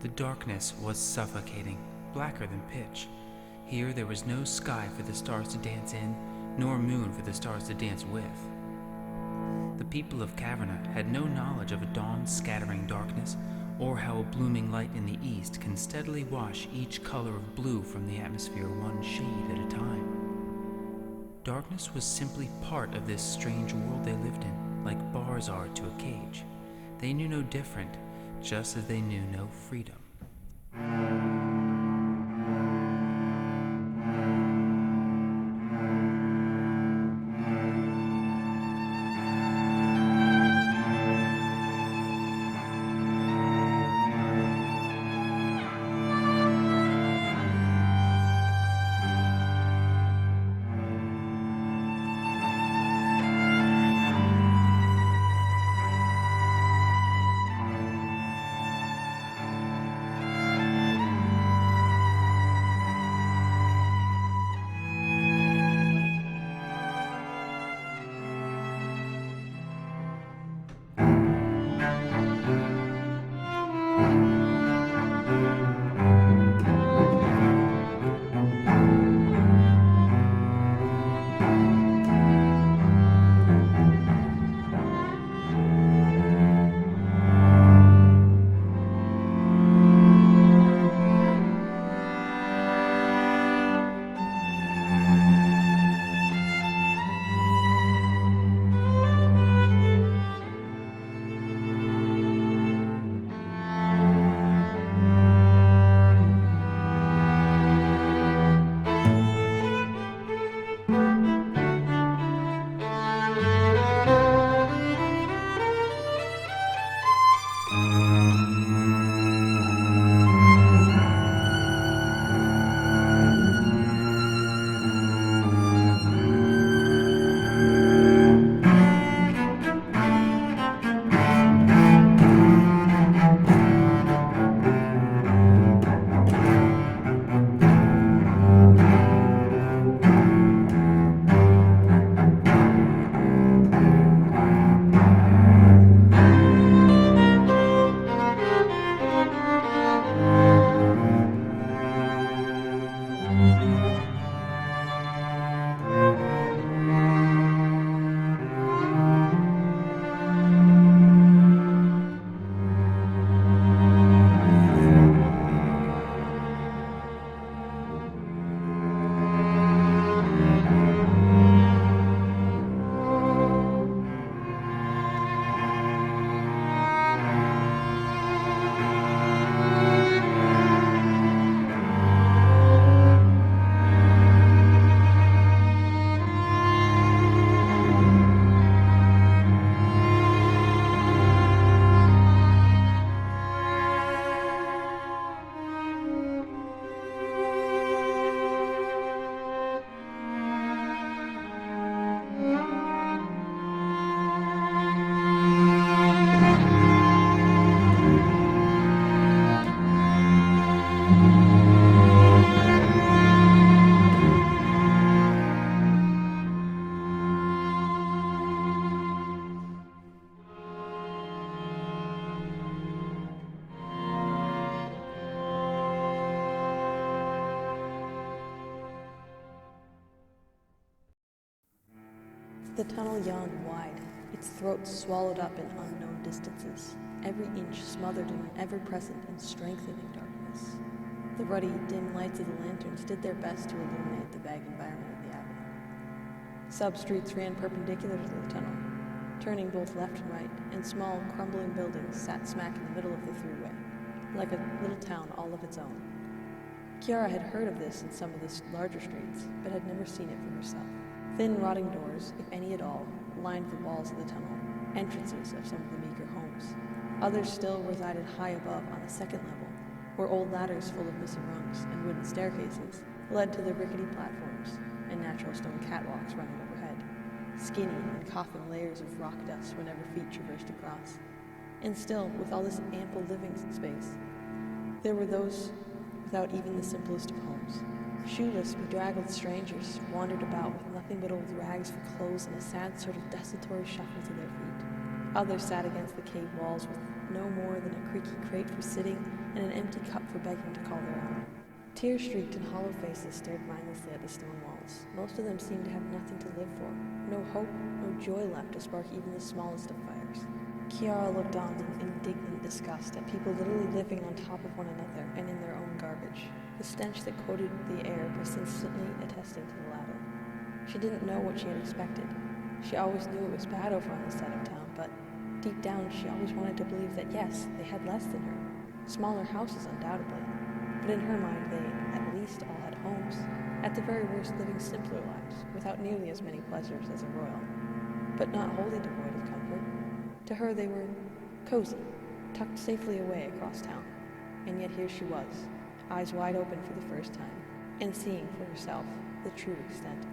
The darkness was suffocating, blacker than pitch. Here there was no sky for the stars to dance in, nor moon for the stars to dance with. The people of Caverna had no knowledge of a dawn's scattering darkness, or how a blooming light in the east can steadily wash each color of blue from the atmosphere one shade at a time. Darkness was simply part of this strange world they lived in, like bars are to a cage. They knew no different, just as they knew no freedom. The tunnel yawned wide, its throat swallowed up in unknown distances, every inch smothered in an ever-present and strengthening darkness. The ruddy, dim lights of the lanterns did their best to illuminate the vague environment of the avenue. Sub-streets ran perpendicular to the tunnel, turning both left and right, and small, crumbling buildings sat smack in the middle of the throughway, like a little town all of its own. Chiara had heard of this in some of the larger streets, but had never seen it for herself. Thin, rotting doors, if any at all, lined the walls of the tunnel, entrances of some of the meager homes. Others still resided high above on the second level, where old ladders full of missing rungs and wooden staircases led to the rickety platforms and natural stone catwalks running overhead, skinny and coughing layers of rock dust whenever feet traversed across. And still, with all this ample living space, there were those without even the simplest of homes. Shoeless, bedraggled strangers wandered about with nothing but old rags for clothes and a sad sort of desultory shuffle to their feet. Others sat against the cave walls with no more than a creaky crate for sitting and an empty cup for begging to call their own. Tear-streaked and hollow faces stared mindlessly at the stone walls. Most of them seemed to have nothing to live for, no hope, no joy left to spark even the smallest of fires. Kiara looked on in indignant disgust at people literally living on top of one another and in their own garbage, the stench that coated the air persistently attesting to the latter. She didn't know what she had expected. She always knew it was bad over on this side of town, but deep down she always wanted to believe that yes, they had less than her. Smaller houses, undoubtedly. But in her mind, they at least all had homes, at the very worst living simpler lives, without nearly as many pleasures as a royal, but not wholly devoid of comfort. To her they were cozy, tucked safely away across town. And yet here she was, eyes wide open for the first time, and seeing for herself the true extent